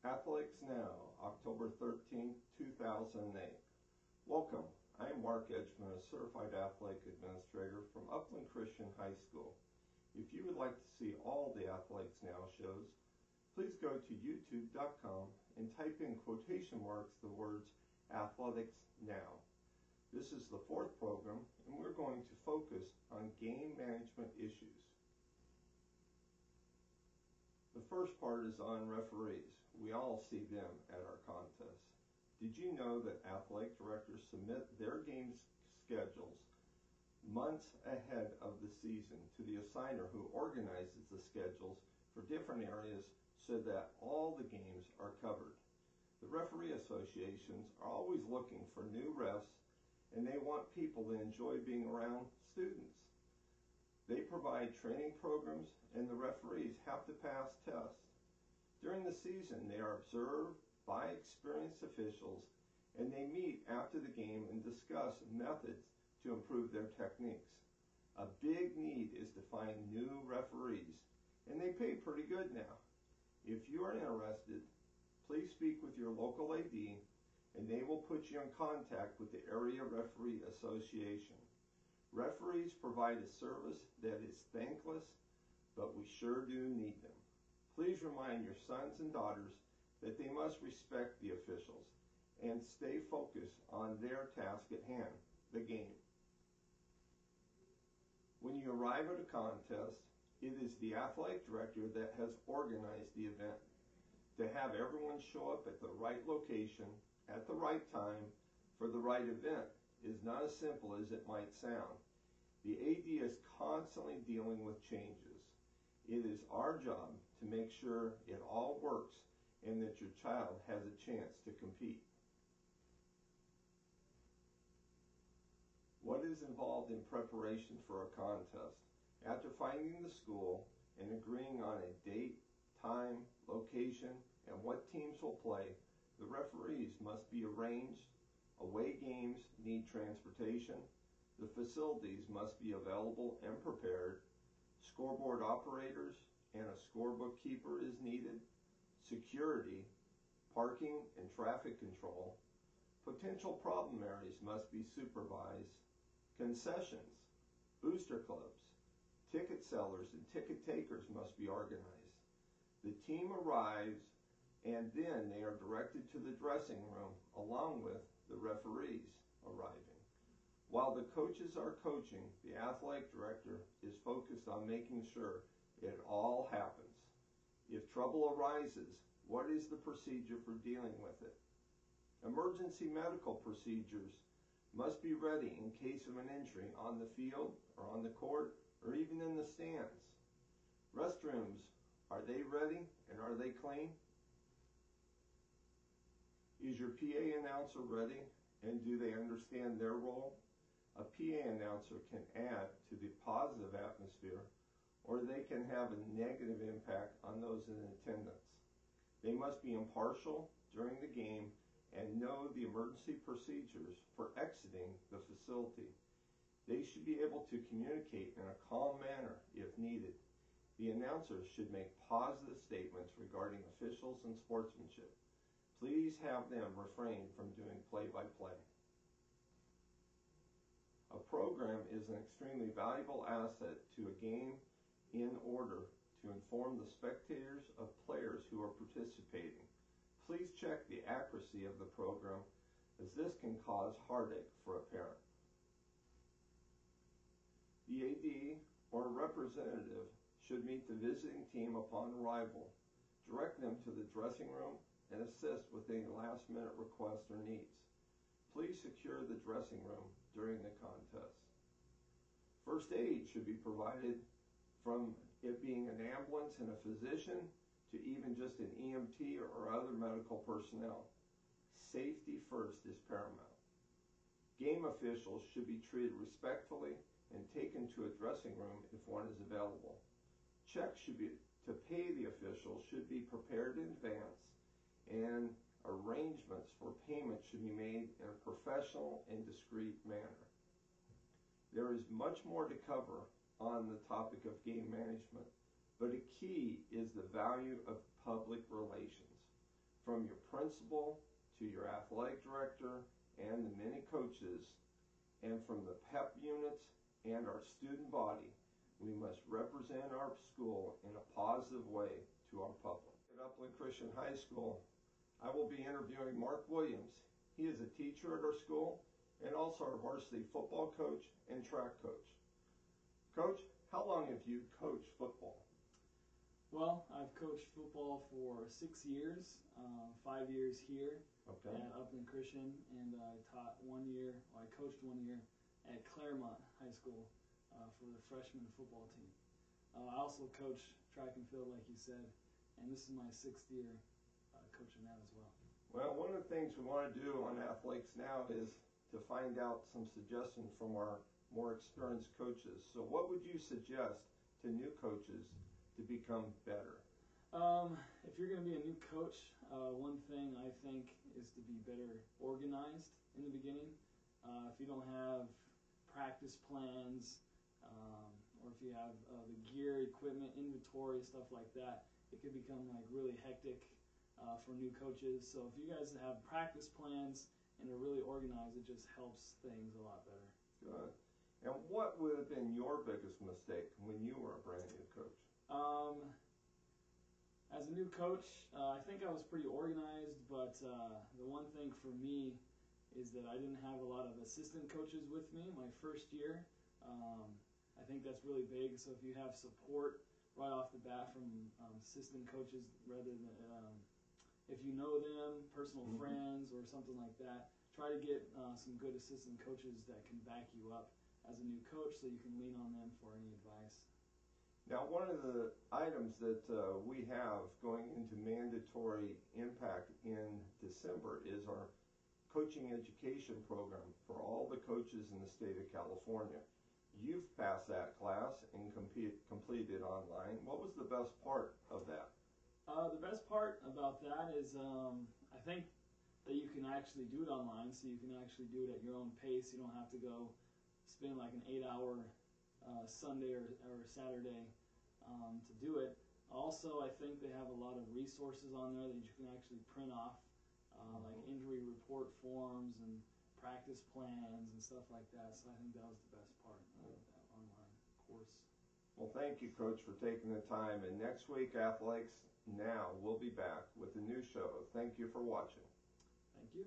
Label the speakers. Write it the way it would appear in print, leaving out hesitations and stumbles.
Speaker 1: Athletics Now, October 13, 2008. Welcome. I am Mark Edgemon, a Certified Athletic Administrator from Upland Christian High School. If you would like to see all the Athletics Now shows, please go to youtube.com and type in quotation marks the words Athletics Now. This is the fourth program, and we're going to focus on game management issues. The first part is on referees. We all see them at our contests. Did you know that athletic directors submit their game schedules months ahead of the season to the assigner who organizes the schedules for different areas so that all the games are covered? The referee associations are always looking for new refs, and they want people to enjoy being around students. They provide training programs, and the referees have to pass tests. During the season, they are observed by experienced officials, and they meet after the game and discuss methods to improve their techniques. A big need is to find new referees, and they pay pretty good now. If you are interested, please speak with your local AD, and they will put you in contact with the Area Referee Association. Referees provide a service that is thankless, but we sure do need them. Please remind your sons and daughters that they must respect the officials and stay focused on their task at hand, the game. When you arrive at a contest, it is the athletic director that has organized the event. To have everyone show up at the right location, at the right time, for the right event is not as simple as it might sound. The AD is constantly dealing with changes. It is our job to make sure it all works and that your child has a chance to compete. What is involved in preparation for a contest? After finding the school and agreeing on a date, time, location, and what teams will play, the referees must be arranged. Away games need transportation. The facilities must be available and prepared. Scoreboard operators and a scorebook keeper is needed. Security, parking and traffic control. Potential problem areas must be supervised. Concessions, booster clubs, ticket sellers and ticket takers must be organized. The team arrives, and then they are directed to the dressing room along with the referees arriving. While the coaches are coaching, the athletic director is focused on making sure it all happens. If trouble arises, what is the procedure for dealing with it? Emergency medical procedures must be ready in case of an injury on the field or on the court or even in the stands. Restrooms, are they ready and are they clean? Is your PA announcer ready, and do they understand their role? A PA announcer can add to the positive atmosphere, or they can have a negative impact on those in attendance. They must be impartial during the game and know the emergency procedures for exiting the facility. They should be able to communicate in a calm manner if needed. The announcers should make positive statements regarding officials and sportsmanship. Please have them refrain from doing play-by-play. A program is an extremely valuable asset to a game in order to inform the spectators of players who are participating. Please check the accuracy of the program, as this can cause heartache for a parent. The AD or representative should meet the visiting team upon arrival, direct them to the dressing room, and assist with any last-minute requests or needs. Please secure the dressing room during the contest. First aid should be provided, from it being an ambulance and a physician to even just an EMT or other medical personnel. Safety first is paramount. Game officials should be treated respectfully and taken to a dressing room if one is available. Checks to pay the officials should be prepared in advance, and arrangements for payment should be made in a professional and discreet manner. There is much more to cover on the topic of game management, but a key is the value of public relations. principal to your athletic director and the many coaches, and from the PEP units and our student body, we must represent our school in a positive way to our public. At Upland Christian High School, I will be interviewing Mark Williams. He is a teacher at our school and also our varsity football coach and track coach. Coach, how long have you coached football?
Speaker 2: Well, I've coached football for 6 years, 5 years here at Upland Christian, and I coached 1 year at Claremont High School for the freshman football team. I also coach track and field, like you said, and this is my 6th year coaching that as well.
Speaker 1: Well, one of the things we want to do on Athletics Now is to find out some suggestions from our more experienced coaches. So what would you suggest to new coaches to become better?
Speaker 2: If you're going to be a new coach, one thing I think is to be better organized in the beginning. If you don't have practice plans, or if you have the gear, equipment, inventory, stuff like that, it could become like really hectic for new coaches. So if you guys have practice plans and are really organized, it just helps things a lot better.
Speaker 1: Good. And what would have been your biggest mistake when you were a brand new coach?
Speaker 2: As a new coach, I think I was pretty organized, but the one thing for me is that I didn't have a lot of assistant coaches with me my first year. I think that's really big. So if you have support right off the bat from assistant coaches, rather than if you know them, personal friends or something like that, try to get some good assistant coaches that can back you up as a new coach so you can lean on them for any advice.
Speaker 1: Now, one of the items that we have going into mandatory impact in December is our coaching education program for all the coaches in the state of California. You've passed that class and completed online. What was the best part of that?
Speaker 2: The best part about that is I think that you can actually do it online, so you can actually do it at your own pace. You don't have to go spend like an 8-hour Sunday or Saturday to do it. Also, I think they have a lot of resources on there that you can actually print off, like injury report forms and practice plans and stuff like that. So I think that was the best part of that online course.
Speaker 1: Well, thank you, Coach, for taking the time. And next week, Athletics Now will be back with a new show. Thank you for watching.
Speaker 2: Thank you.